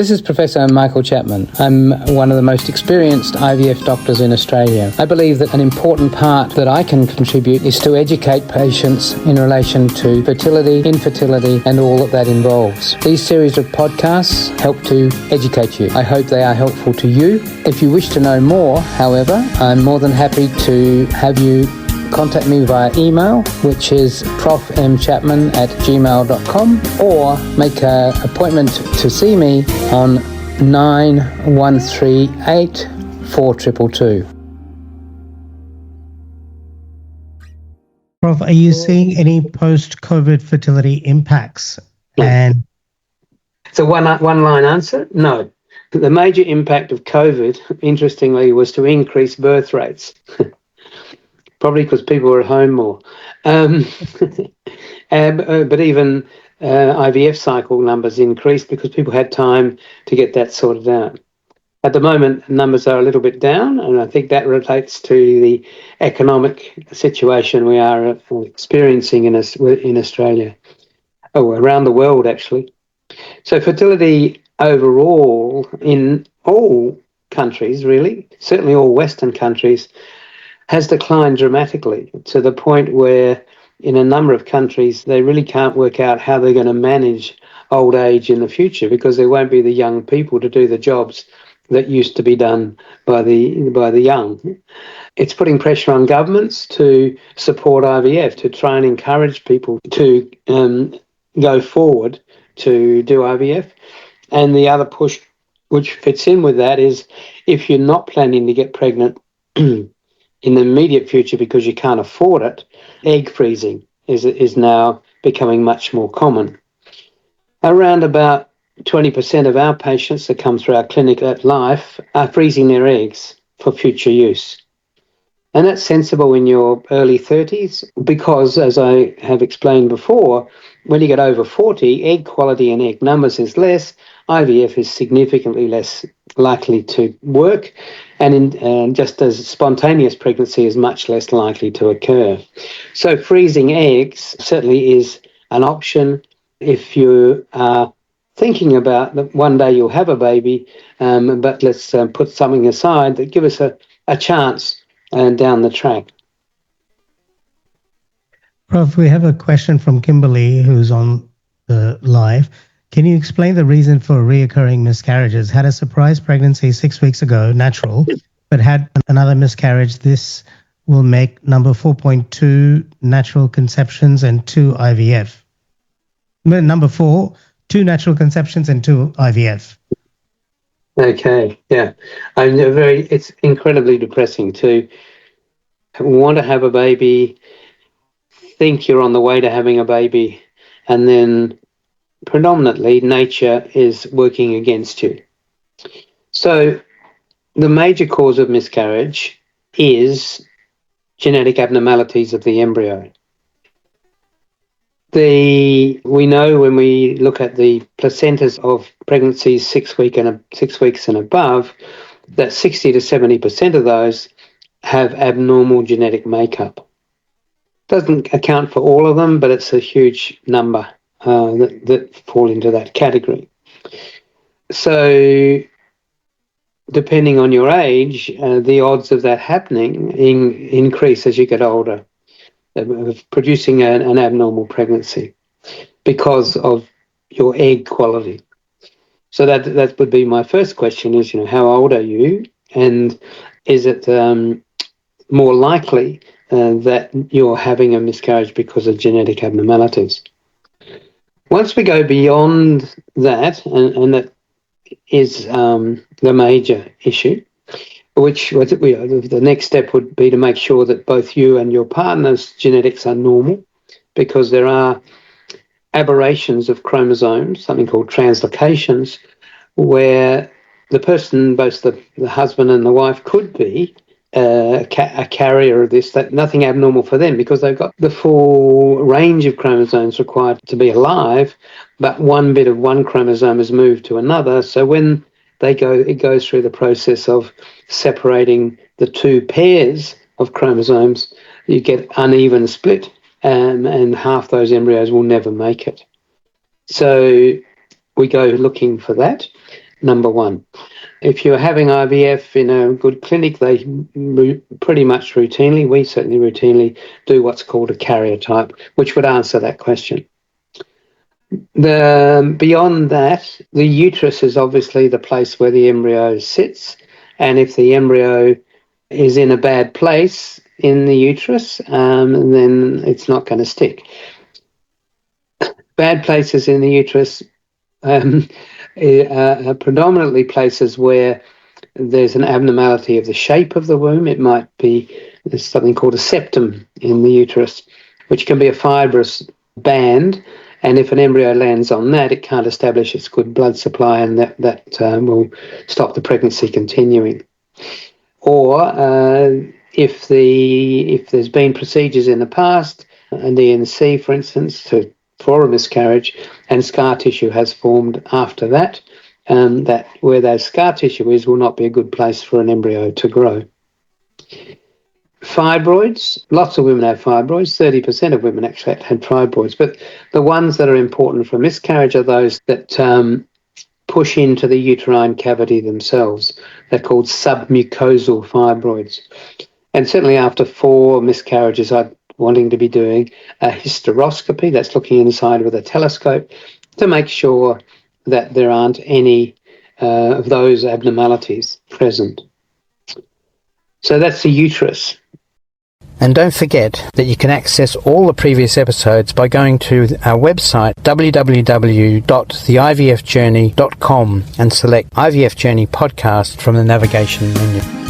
This is Professor Michael Chapman. I'm one of the most experienced IVF doctors in Australia. I believe that an important part that I can contribute is to educate patients in relation to fertility, infertility, and all that involves. These series of podcasts help to educate you. I hope they are helpful to you. If you wish to know more, however, I'm more than happy to have you contact me via email, which is profmchapman@gmail.com, or make an appointment to see me on 9138 4222. Prof, are you seeing any post-COVID fertility impacts? No. And it's a one-line answer. No. The major impact of COVID, interestingly, was to increase birth rates. Probably because people were at home more. But even IVF cycle numbers increased because people had time to get that sorted out. At the moment, numbers are a little bit down, and I think that relates to the economic situation we are experiencing in Australia. Around the world, actually. So fertility overall in all countries, really, certainly all Western countries, has declined dramatically to the point where in a number of countries they really can't work out how they're going to manage old age in the future because there won't be the young people to do the jobs that used to be done by the young. It's putting pressure on governments to support IVF, to try and encourage people to go forward to do IVF. And the other push which fits in with that is if you're not planning to get pregnant in the immediate future because you can't afford it, egg freezing is now becoming much more common. Around about 20% of our patients that come through our clinic at Life are freezing their eggs for future use. And that's sensible in your early 30s because, as I have explained before, when you get over 40, egg quality and egg numbers is less, IVF is significantly less likely to work, and just as spontaneous pregnancy is much less likely to occur. So freezing eggs certainly is an option if you are thinking about that one day you'll have a baby, but let's put something aside that give us a chance down the track. Prof, we have a question from Kimberly who's on the live. Can you explain the reason for reoccurring miscarriages? Had a surprise pregnancy 6 weeks ago, natural, but had another miscarriage. This will make number 4.2 natural conceptions and 2 IVF. Number 4, 2 natural conceptions and 2 IVF. Okay, yeah. It's incredibly depressing to want to have a baby, think you're on the way to having a baby, and then predominantly nature is working against you. So the major cause of miscarriage is genetic abnormalities of the embryo. We know when we look at the placentas of pregnancies 6 weeks and above, that 60 to 70% of those have abnormal genetic makeup. Doesn't account for all of them, but it's a huge number that fall into that category. So depending on your age, the odds of that happening increase as you get older, of producing an abnormal pregnancy because of your egg quality. So that would be my first question is, how old are you? And is it more likely that you're having a miscarriage because of genetic abnormalities? Once we go beyond that, and that is the major issue, the next step would be to make sure that both you and your partner's genetics are normal, because there are aberrations of chromosomes, something called translocations, where the person, both the husband and the wife, could be a carrier of this, that nothing abnormal for them because they've got the full range of chromosomes required to be alive, but one bit of one chromosome is moved to another. So when it goes through the process of separating the 2 pairs of chromosomes, you get uneven split, and half those embryos will never make it. So we go looking for that. number one. If you're having IVF in a good clinic, they pretty much routinely, we certainly routinely, do what's called a karyotype, which would answer that question. Beyond that, the uterus is obviously the place where the embryo sits, and if the embryo is in a bad place in the uterus, then it's not going to stick. Bad places in the uterus are predominantly places where there's an abnormality of the shape of the womb. It might be there's something called a septum in the uterus, which can be a fibrous band, and if an embryo lands on that, it can't establish its good blood supply, and that will stop the pregnancy continuing. Or if there's been procedures in the past, an DNC, for instance, for a miscarriage, and scar tissue has formed after that, that where that scar tissue is will not be a good place for an embryo to grow. Fibroids, lots of women have fibroids, 30% of women actually had fibroids, but the ones that are important for miscarriage are those that push into the uterine cavity themselves. They're called submucosal fibroids. And certainly after 4 miscarriages, I'm wanting to be doing a hysteroscopy, that's looking inside with a telescope, to make sure that there aren't any of those abnormalities present. So that's the uterus. And don't forget that you can access all the previous episodes by going to our website www.theivfjourney.com and select IVF Journey Podcast from the navigation menu.